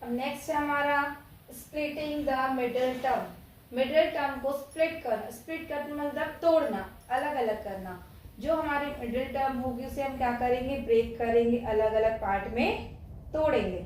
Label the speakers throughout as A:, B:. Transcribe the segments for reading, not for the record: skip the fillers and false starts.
A: अब नेक्स्ट है हमारा splitting the middle term. Middle term को स्प्लिट करना, स्प्लिट करना मतलब तोड़ना, अलग अलग करना। जो हमारी मिडिल टर्म होगी उसे हम क्या करेंगे, ब्रेक करेंगे, अलग अलग पार्ट में तोड़ेंगे।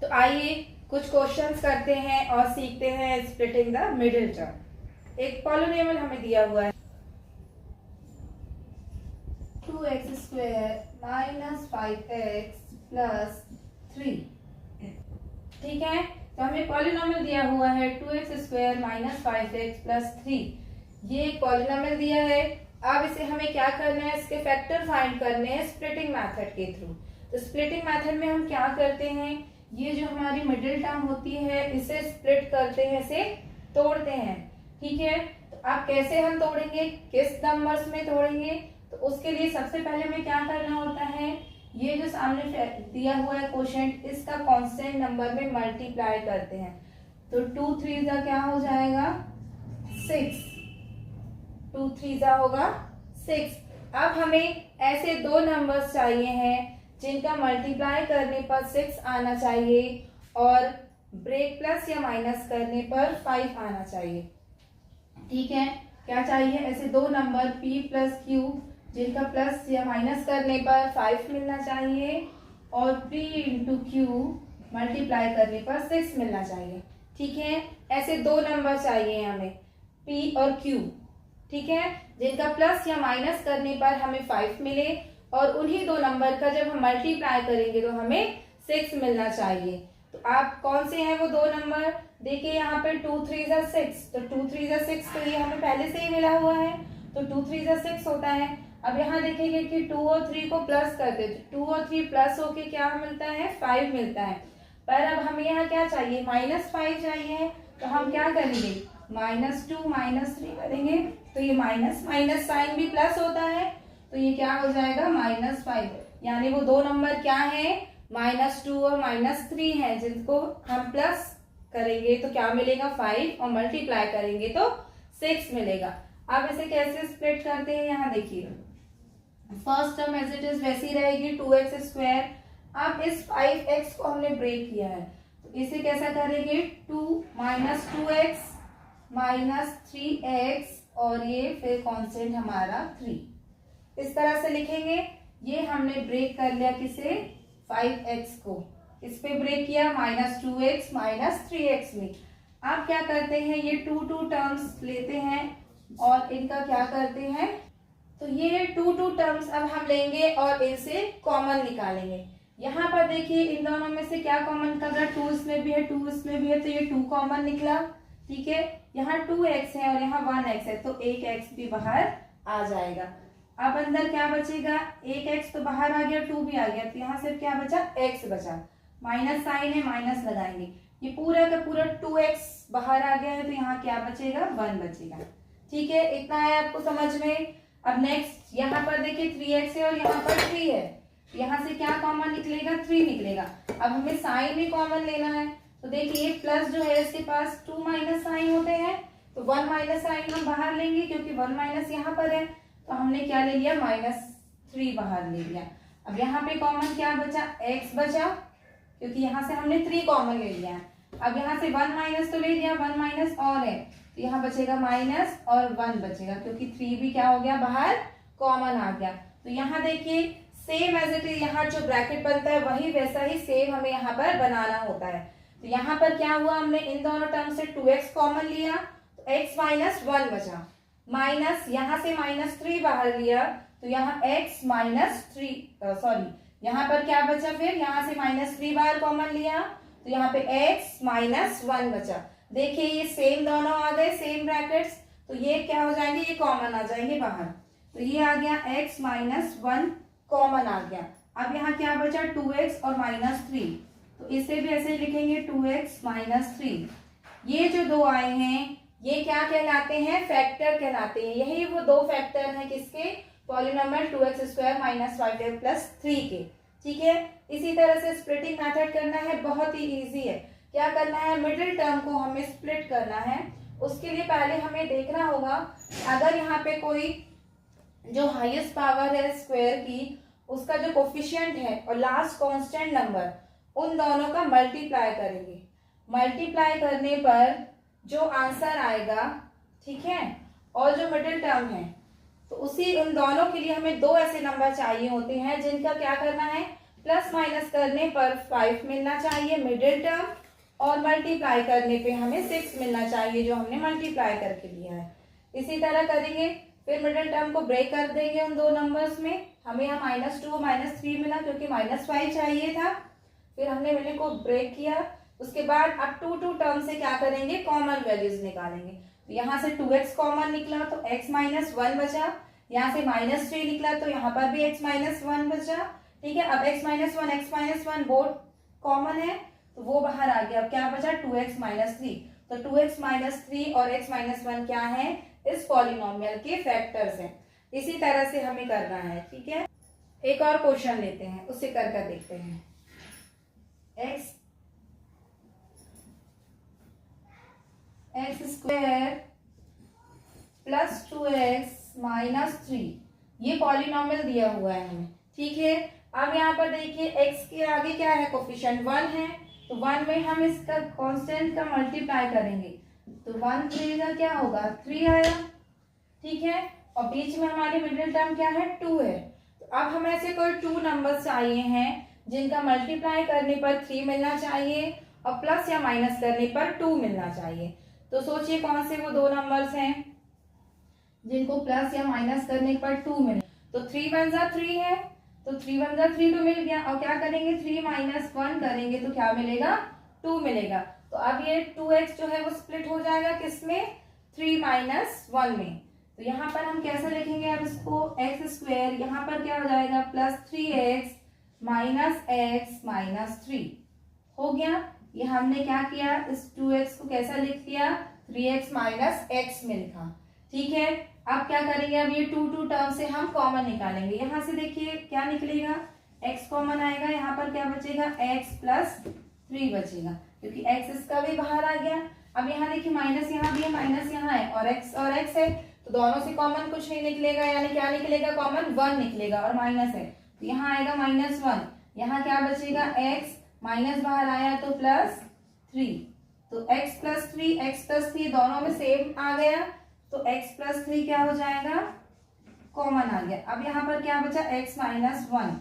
A: तो आइए कुछ क्वेश्चंस करते हैं और सीखते हैं स्प्लिटिंग द मिडिल टर्म। एक पॉलिनोमियल हमें दिया हुआ है 2x² - 5x + 3। ठीक है, तो हमें पॉलिनोमियल दिया हुआ है 2x² - 5x + 3। ये एक पॉलिनोमियल दिया है। अब इसे हमें क्या करना है, इसके फैक्टर फाइंड करने हैं स्प्लिटिंग मेथड के थ्रू। तो स्प्लिटिंग मेथड में हम क्या करते हैं, ये जो हमारी मिडिल टर्म होती है इसे स्प्लिट करते हैं, इसे तोड़ते हैं। ठीक है, तो अब कैसे हम तोड़ेंगे, किस नंबर्स में तोड़ेंगे, तो उसके लिए सबसे पहले हमें क्या करना होता है, ये जो सामने दिया हुआ है क्वोशिएंट, इसका कांस्टेंट नंबर में मल्टीप्लाई करते हैं। तो 2 3 का क्या हो जाएगा 6, 2 3 होगा 6। अब हमें ऐसे दो नंबर्स चाहिए हैं जिनका मल्टीप्लाई करने पर 6 आना चाहिए और ब्रेक प्लस या माइनस करने पर 5 आना चाहिए। ठीक है, क्या चाहिए, ऐसे दो नंबर p + q जिनका प्लस या माइनस करने पर 5 मिलना चाहिए और p × q मल्टीप्लाई करने पर 6 मिलना चाहिए। ठीक है, ऐसे दो नंबर चाहिए हमें p और q। ठीक है, जिनका प्लस या माइनस करने पर हमें 5 मिले और उन्हीं दो नंबर का जब हम मल्टीप्लाई करेंगे तो हमें 6 मिलना चाहिए। तो आप कौन से हैं वो दो नंबर, देखिए यहाँ पे 2 3 6, तो 2 3 6 तो ये हमें पहले से ही मिला हुआ है, तो 2 3 6 होता है। अब यहाँ देखेंगे कि 2 और 3 को प्लस करते, 2 और 3 प्लस होके क्या मिलता है 5 मिलता है। पर अब हमें यहाँ क्या चाहिए, -5 चाहिए, तो हम क्या करेंगे -2 -3 करेंगे, तो ये माइनस माइनस साइन भी प्लस होता है, तो ये क्या हो जाएगा -5। यानी वो दो नंबर क्या है, -2 और -3 है, जिनको हम प्लस करेंगे तो क्या मिलेगा 5 और मल्टीप्लाई करेंगे तो 6 मिलेगा। अब इसे कैसे स्प्लिट करते हैं, यहाँ देखिए first term as it is वैसी रहेगी 2x²। अब इस 5x को हमने ब्रेक किया है, तो इसे कैसा करेंगे 2 - 2x - 3x और ये फिर कांस्टेंट हमारा 3, इस तरह से लिखेंगे। ये हमने ब्रेक कर लिया किसे 5x को, इस पे ब्रेक किया -2x - 3x में। आप क्या करते हैं, ये 2 टर्म्स लेते हैं और इनका क्या करते हैं, तो ये 2 टर्म्स अब हम लेंगे और इनसे कॉमन निकालेंगे। यहाँ पर देखिए इन दोनों में से क्या कॉमन निकल रहा है, 2 इसमें भी है 2 इसमें भी है, तो ये 2 कॉमन निकला। ठीक है, यहाँ 2x है और यहाँ 1x है, तो एक x भी बाहर आ जाएगा। अब अंदर क्या बचेगा, एक x तो बाहर आ गया, 2 भी आ गया, तो यहाँ सिर्फ क्या बचा x बचा, माइनस साइन है माइनस लगाएंगे, ये पूरा का पूरा 2x बाहर आ गया है, तो यहाँ क्या बचेगा 1 बचेगा। ठीक है, इतना है आपको समझ में। अब नेक्स्ट यहाँ पर देखिए 3x है और यहाँ पर 3 है, यहाँ से क्या कॉमन निकलेगा 3 निकलेगा। अब हमें साइन भी कॉमन लेना है, तो देखिए प्लस जो है इसके पास 2 माइनस साइन होते हैं, तो 1 माइनस साइन हम बाहर लेंगे क्योंकि 1 माइनस यहाँ पर है, तो हमने क्या ले लिया -3 बाहर ले लिया। अब यहाँ पे कॉमन क्या बचा x बचा, क्योंकि यहाँ से हमने 3 कॉमन ले लिया है। अब यहाँ से 1 माइनस तो ले लिया, 1 माइनस और है, तो यहाँ बचेगा माइनस और 1 बचेगा, क्योंकि 3 भी क्या हो गया बाहर कॉमन आ गया। तो यहाँ देखिए सेम एज इट इज, यहाँ जो ब्रैकेट बनता है वही वैसा ही सेम हमें यहाँ पर बनाना होता है। तो यहाँ पर क्या हुआ, हमने इन दोनों टर्म से 2x कॉमन लिया, तो x - 1 बचा, माइनस यहाँ से -3 बाहर लिया, तो यहाँ x - 3 सॉरी यहाँ पर क्या बचा, फिर यहाँ से -3 बाहर कॉमन लिया, तो यहाँ पे x - 1 बचा। देखिए ये सेम दोनों आ गए, सेम ब्रैकेट्स, तो ये क्या हो जाएंगे, ये कॉमन आ जाएंगे बाहर, तो ये आ गया x - 1 कॉमन आ गया। अब यहाँ क्या बचा 2x और -3, तो इसे भी ऐसे लिखेंगे 2x - 3। ये जो दो आए हैं ये क्या कहलाते हैं, फैक्टर कहलाते हैं। यही वो दो फैक्टर हैं किसके, पॉलिनोमियल 2x² - 5x + 3 के। ठीक है, इसी तरह से स्प्लिटिंग मेथड करना है, बहुत ही इजी है। क्या करना है, मिडिल टर्म को हमें स्प्लिट करना है। उसके लिए पहले हमें देखना होगा, अगर यहाँ पे कोई जो हाईएस्ट पावर है स्क्वायर की, उसका जो कोफिशिएंट है और लास्ट कांस्टेंट नंबर, उन दोनों का मल्टीप्लाई करेंगे। मल्टीप्लाई करने पर जो आंसर आएगा, ठीक है, और जो मिडिल टर्म है, तो उसी उन दोनों के लिए हमें दो ऐसे नंबर चाहिए होते हैं जिनका क्या करना है, प्लस माइनस करने पर 5 मिलना चाहिए मिडिल टर्म, और मल्टीप्लाई करने पे हमें 6 मिलना चाहिए जो हमने मल्टीप्लाई करके लिया है। इसी तरह करेंगे, फिर मिडिल टर्म को ब्रेक कर देंगे उन दो नंबर्स में। हमें यहाँ -2 -3 मिला क्योंकि -5 चाहिए था। फिर हमने मिडिल को ब्रेक किया। उसके बाद अब टू टर्म से क्या करेंगे, कॉमन वैल्यूज निकालेंगे। तो यहाँ से 2x कॉमन निकला तो x -1 बचा। यहाँ से -3 निकला तो यहाँ पर भी x -1 बचा। ठीक है, अब x -1 बोथ कॉमन है तो वो बाहर आ गया। अब क्या बचा, 2x -3। तो 2x -3 और x -1 क्या है, इस पॉलिनोमियल के फैक्टर्स हैं। इसी तरह से हमें करना है। ठीक है, एक और क्वेश्चन लेते हैं, उसे कर देखते हैं। x स्क्वायर प्लस 2x -3, ये पॉलिनोमियल दिया हुआ है हमें। ठीक है, अब यहाँ पर देखिए x के आगे क्या है, कोफिशिएंट 1 है, तो 1 में हम इसका कांस्टेंट का मल्टीप्लाई करेंगे तो 1 3 का क्या होगा, 3 आया। ठीक है, और बीच में हमारी मिडिल टर्म क्या है, 2 है। तो अब हमें ऐसे कोई 2 नंबर्स चाहिए हैं जिनका मल्टीप्लाई करने पर 3 मिलना चाहिए और प्लस या माइनस करने पर 2 मिलना चाहिए। तो सोचिए कौन से वो दो नंबर्स हैं जिनको प्लस या माइनस करने पर 2 मिले। तो 3 1 जा 3 है, तो 3 1 जा 3 तो मिल गया। और क्या करेंगे, 3 -1 करेंगे तो क्या मिलेगा, 2 मिलेगा। तो अब ये 2x जो है वो स्प्लिट हो जाएगा किसमें, 3 -1 में। तो यहाँ पर हम कैसे लिखेंगे अब इसको, एक्स स्क्वायर, यहाँ पर क्या हो जाएगा, +3x -x -3 हो गया। ये हमने क्या किया, इस 2x को कैसा लिख दिया, 3x -x में लिखा। ठीक है, अब क्या करेंगे, अब ये टू टर्म से हम कॉमन निकालेंगे। यहाँ से देखिए क्या निकलेगा, x कॉमन आएगा, यहाँ पर क्या बचेगा, x +3 बचेगा क्योंकि x इसका भी बाहर आ गया। अब यहाँ देखिए माइनस यहाँ भी है, माइनस यहाँ है और x है, तो दोनों से कॉमन कुछ नहीं निकलेगा, यानी क्या निकलेगा, कॉमन 1 निकलेगा और माइनस है तो यहाँ आएगा -1। यहाँ क्या बचेगा, x माइनस बाहर आया तो +3, तो x +3 दोनों में सेम आ गया तो x +3 क्या हो जाएगा, कॉमन आ गया। अब यहाँ पर क्या बचा, x -1।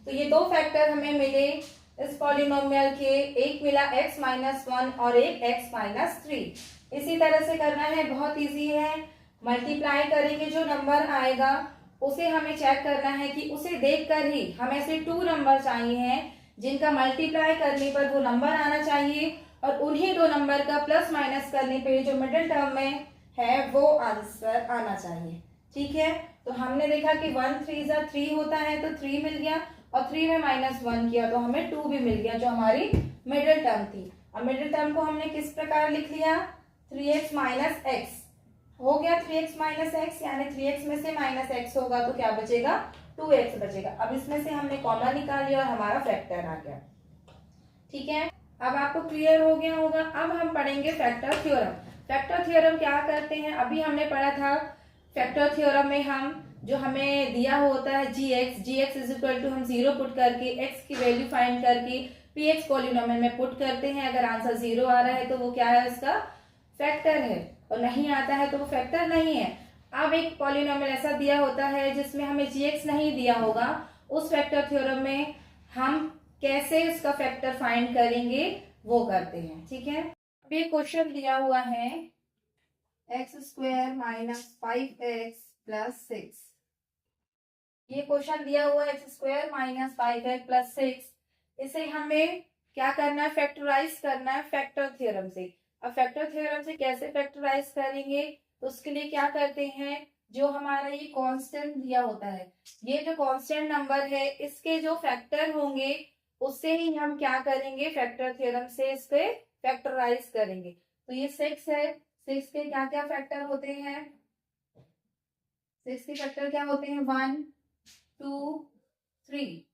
A: तो ये दो फैक्टर हमें मिले इस पॉलिनोमियल के, एक मिला x -1 और एक x -3। इसी तरह से करना है, बहुत इजी है। मल्टीप्लाई करेंगे, जो नंबर आएगा उसे हमें चेक करना है कि उसे देखकर ही हमें ऐसे 2 नंबर चाहिए हैं जिनका मल्टीप्लाई करने पर वो नंबर आना चाहिए और उन्हीं दो नंबर का प्लस माइनस करने पे जो मिडिल टर्म में है वो आंसर आना चाहिए। ठीक है, तो हमने देखा कि 1 3 जा 3 होता है तो 3 मिल गया और 3 में -1 किया तो हमें 2 भी मिल गया जो हमारी मिडिल टर्म थी। अब मिडिल टर्म को हमने किस प्रकार लिख लिया, 3x -x हो गया, 3x -x यानी 3x में से -x होगा तो क्या बचेगा, 2x बचेगा। अब इसमें से हमने कॉमन निकाल लिया और हमारा फैक्टर आ गया। ठीक है, अब आपको क्लियर हो गया होगा। अब हम पढ़ेंगे फैक्टर थ्योरम। फैक्टर थ्योरम क्या करते हैं, अभी हमने पढ़ा था फैक्टर थ्योरम में हम जो हमें दिया होता है gx = हम 0 पुट करके x की वैल्यू फाइंड करके px पॉलिनोमियल में पुट करते हैं। अगर आंसर 0 आ रहा है तो वो क्या है, उसका फैक्टर है, और नहीं आता है तो वो फैक्टर नहीं है। अब एक पॉलिनोमियल ऐसा दिया होता है जिसमें हमें gx नहीं दिया होगा, उस फैक्टर थ्योरम में हम कैसे उसका फैक्टर फाइंड करेंगे वो करते हैं। ठीक है, अब ये क्वेश्चन दिया हुआ है x² - 5x + 6। ये क्वेश्चन दिया हुआ है x² - 5x + 6। इसे हमें क्या करना है, फैक्टराइज करना है फैक्टर थ्योरम से। अब फैक्टर थ्योरम से कैसे फैक्टराइज करेंगे, तो उसके लिए क्या करते हैं, जो हमारा ये कांस्टेंट दिया होता है, ये जो कांस्टेंट नंबर है इसके जो फैक्टर होंगे उससे ही हम क्या करेंगे, फैक्टर थ्योरम से इसके फैक्टराइज करेंगे। तो ये 6 है, 6 के क्या क्या फैक्टर होते हैं, 6 के फैक्टर क्या होते हैं, 1 2 3,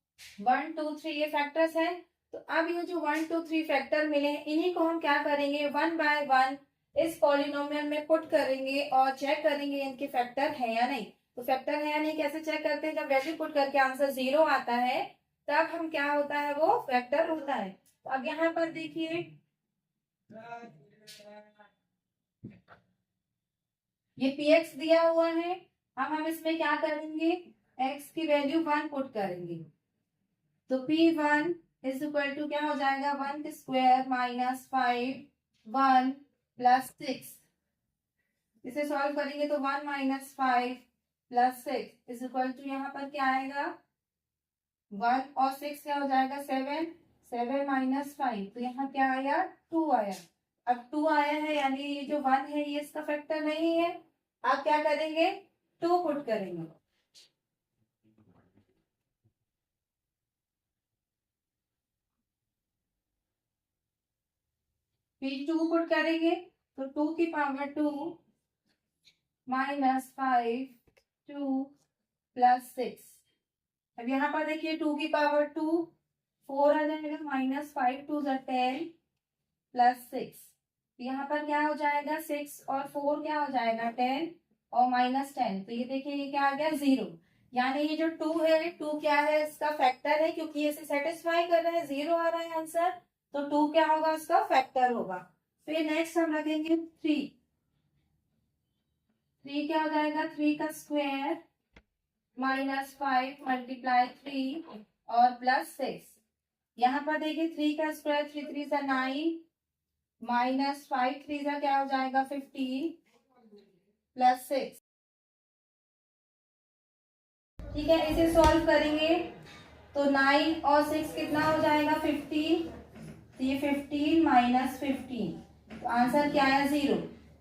A: 1 2 3 ये फैक्टर्स हैं। तो अब ये जो 1 2 3 फैक्टर मिले हैं इन्हीं को हम क्या करेंगे, 1 बाय 1 इस पॉलिनोमियल में पुट करेंगे और चेक करेंगे इनके फैक्टर है या नहीं। तो फैक्टर है या नहीं कैसे चेक करते हैं, जब वैल्यू पुट करके आंसर 0 आता है तब हम क्या होता है, वो फैक्टर होता है। तो अब यहाँ पर देखिए ये px दिया हुआ है। अब हम इसमें क्या करेंगे, x की वैल्यू 1 पुट करेंगे। तो p1 इज इक्वल टू क्या हो जाएगा, 1 स्क्वायर माइनस 5 1 प्लस 6। इसे सॉल्व करेंगे तो 1 minus 5 plus 6 is equal to यहाँ पर क्या आएगा, 1 और 6 क्या हो जाएगा, 7 7 माइनस 5, तो यहाँ क्या आया, 2 आया। अब 2 आया है यानी ये जो 1 है ये इसका फैक्टर नहीं है। आप क्या करेंगे, 2 पुट करेंगे। फिर 2 पुट करेंगे तो 2 की पावर 2 माइनस 5 2 प्लस 6। अब यहाँ पर देखिए 2 की पावर 2 4 आ जाएगा, माइनस 5 2 10 प्लस 6। यहाँ पर क्या हो जाएगा, 6 और 4 क्या हो जाएगा, 10 और माइनस 10, तो ये देखिए ये क्या आ गया, 0। यानी ये जो 2 है, 2 क्या है, इसका फैक्टर है, क्योंकि ये इसे सेटिस्फाई कर रहा है, 0 आ रहा है आंसर, तो 2 क्या होगा, इसका फैक्टर होगा। फिर नेक्स्ट हम रखेंगे 3 क्या हो जाएगा, 3 का स्क्वायर माइनस 5 मल्टीप्लाई 3 और प्लस 6। यहाँ पर देखिए 3 का स्क्वायर 3 3 सा 9 माइनस 5 3 सा क्या हो जाएगा, 15 प्लस 6। ठीक है, इसे सॉल्व करेंगे तो 9 और 6 कितना हो जाएगा, 15। तो ये 15 माइनस 15, तो आंसर क्या है, 0।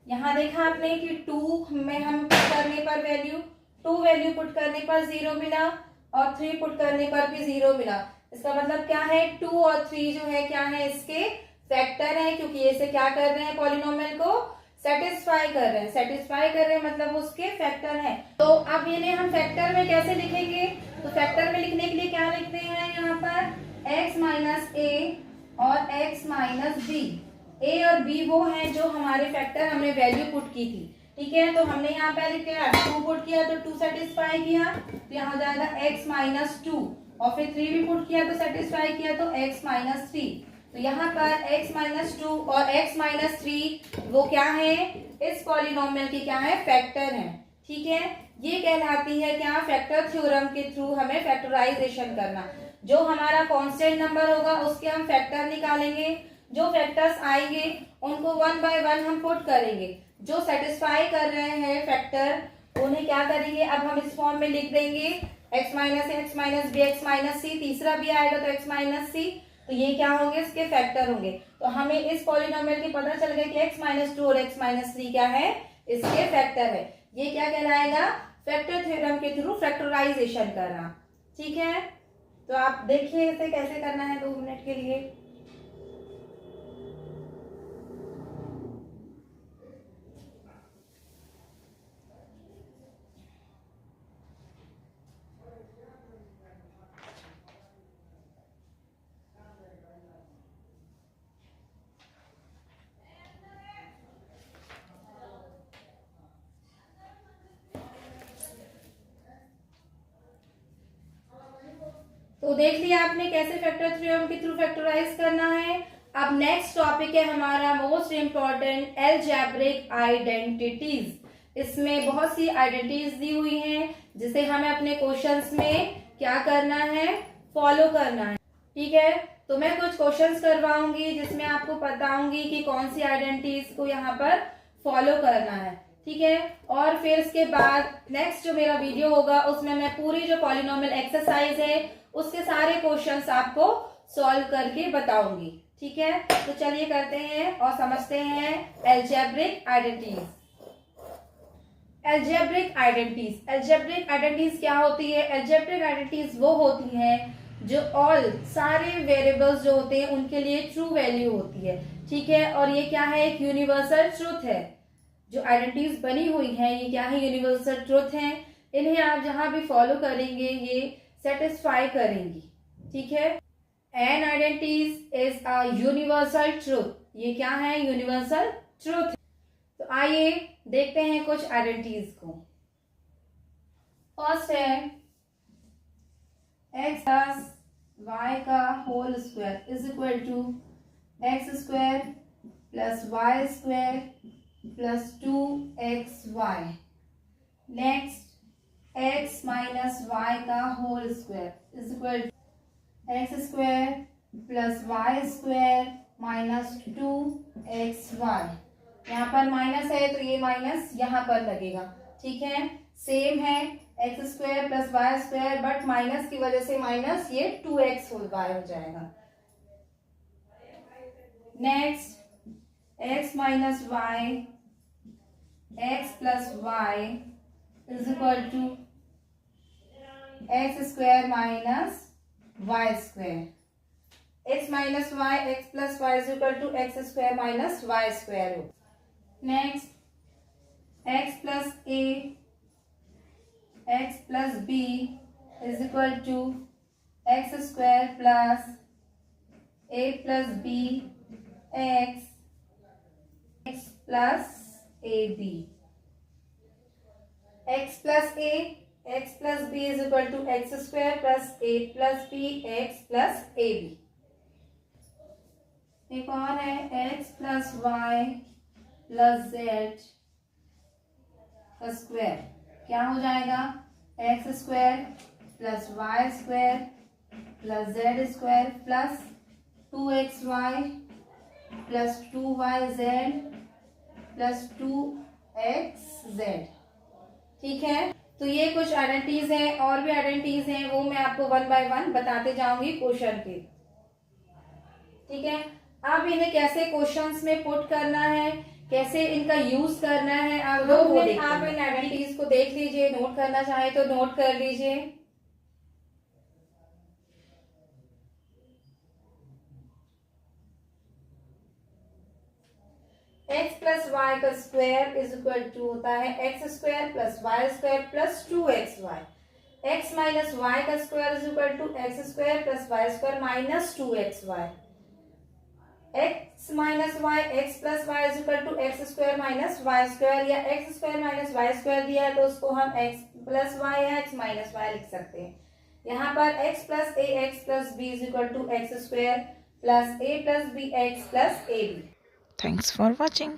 A: यहाँ देखा आपने कि 2 में हम पुट करने पर वैल्यू 2 वैल्यू पुट करने पर 0 मिला और 3 पुट करने पर भी 0 मिला। इसका मतलब क्या है, 2 और 3 जो है क्या है, इसके फैक्टर है, क्योंकि ये से क्या कर रहे हैं, पॉलिनोमियल को सेटिस्फाई कर रहे हैं। सेटिस्फाई कर रहे हैं मतलब उसके फैक्टर हैं। तो अब इन्हें हम फैक्टर में कैसे लिखेंगे, तो फैक्टर में लिखने के लिए क्या लिखते हैं, यहाँ पर x माइनस ए और x माइनस बी। ए और बी वो हैं जो हमारे फैक्टर हमने वैल्यू पुट की थी। ठीक है, तो हमने यहाँ पहले क्या 2 पुट किया तो 2 सेटिस्फाई किया, तो यहाँ हो जाएगा x माइनस 2, और फिर 3 भी पुट किया तो सेटिस्फाई किया तो x माइनस 3। तो यहाँ पर x माइनस 2 और x माइनस 3 वो क्या है, इस पॉलिनोमियल के क्या है, फैक्टर है। ठीक है, ये कहलाती है क्या, फैक्टर थ्योरम के थ्रू हमें फैक्टराइजेशन करना। जो हमारा कांस्टेंट नंबर होगा उसके हम फैक्टर निकालेंगे, जो फैक्टर्स आएंगे उनको 1 बाय 1 हम पुट करेंगे। जो सेटिस्फाई कर रहे हैं फैक्टर उन्हें क्या करेंगे, अब हम इस फॉर्म में लिख देंगे x minus b x minus c, तीसरा भी आएगा तो x माइनस सी, तो ये क्या होंगे, इसके फैक्टर होंगे। तो हमें इस पॉलिनोमियल की पता चल गया कि x माइनस 2 और x माइनस 3 क्या है, इसके फैक्टर है। ये क्या कहलाएगा, फैक्टर थ्योरम के थ्रू फैक्टराइजेशन करना। ठीक है, तो आप देखिए इसे कैसे करना है 2 मिनट के लिए। तो देख लिया आपने कैसे फैक्टर थ्योरम के थ्रू फैक्टराइज करना है। अब नेक्स्ट टॉपिक है हमारा मोस्ट इंपॉर्टेंट, अलजेब्रिक आइडेंटिटीज। इसमें बहुत सी आइडेंटिटीज दी हुई हैं जिसे हमें अपने क्वेश्चंस में क्या करना है, फॉलो करना है। ठीक है, तो मैं कुछ क्वेश्चंस करवाऊंगी जिसमें आपको बताऊंगी कि कौन सी आइडेंटिटीज को यहाँ पर फॉलो करना है। ठीक है, और फिर इसके बाद नेक्स्ट जो मेरा वीडियो होगा उसमें मैं पूरी जो पॉलिनोमियल एक्सरसाइज है उसके सारे क्वेश्चंस आपको सॉल्व करके बताऊंगी। ठीक है, तो चलिए करते हैं और समझते हैं algebraic identities. Algebraic identities, algebraic identities क्या होती है, अलजेब्रिक आइडेंटिटीज वो होती हैं जो ऑल सारे वेरिएबल्स जो होते हैं उनके लिए ट्रू वैल्यू होती है। ठीक है, और ये क्या है, एक यूनिवर्सल ट्रूथ है। जो आइडेंटिटीज बनी हुई है ये क्या है, यूनिवर्सल ट्रूथ है। इन्हें आप जहां भी फॉलो करेंगे ये सेटिस्फाई करेंगी। ठीक है, an identities is a universal truth, ये क्या है, यूनिवर्सल ट्रूथ। तो आइए देखते हैं कुछ आइडेंटिटीज को। फर्स्ट है x प्लस y का whole square is equal to x square plus y square plus 2xy। Next x minus y का whole square is equal to x square plus y square minus 2xy। यहाँ पर minus है तो ये minus यहाँ पर लगेगा, ठीक है। सेम है x square plus y square, but minus की वजह से माइनस ये 2x होल वाई हो जाएगा। Next x minus y x plus y is equal to x square minus y square. X minus y x plus y is equal to x square minus y square हो। Next x plus a x plus b is equal to x square plus a plus b x plus ab। x plus a x plus b is equal to x square plus a plus b x plus ab। एक और है x plus y plus z का square, क्या हो जाएगा x square plus y square plus z square plus 2xy plus 2yz plus 2xz। ठीक है, तो ये कुछ आइडेंटिटीज हैं, और भी आइडेंटिटीज हैं, वो मैं आपको वन बाय वन बताते जाऊंगी क्वेश्चन के। ठीक है, अब इन्हें कैसे क्वेश्चंस में पुट करना है, कैसे इनका यूज करना है, आप इन आइडेंटिटीज को देख लीजिए। नोट करना चाहे तो नोट कर लीजिए। x प्लस वाई का स्क्वायर इज इक्वल टू होता है x square plus y square plus 2xy। x minus y का square is equal to x square plus y square minus 2xy। x minus y x plus y is equal to x square minus y square, या x square minus y square दिया है तो उसको हम x plus y या x minus y लिख सकते हैं। यहाँ पर x plus a x plus b is equal to x square plus a plus b x plus a b.
B: Thanks for watching.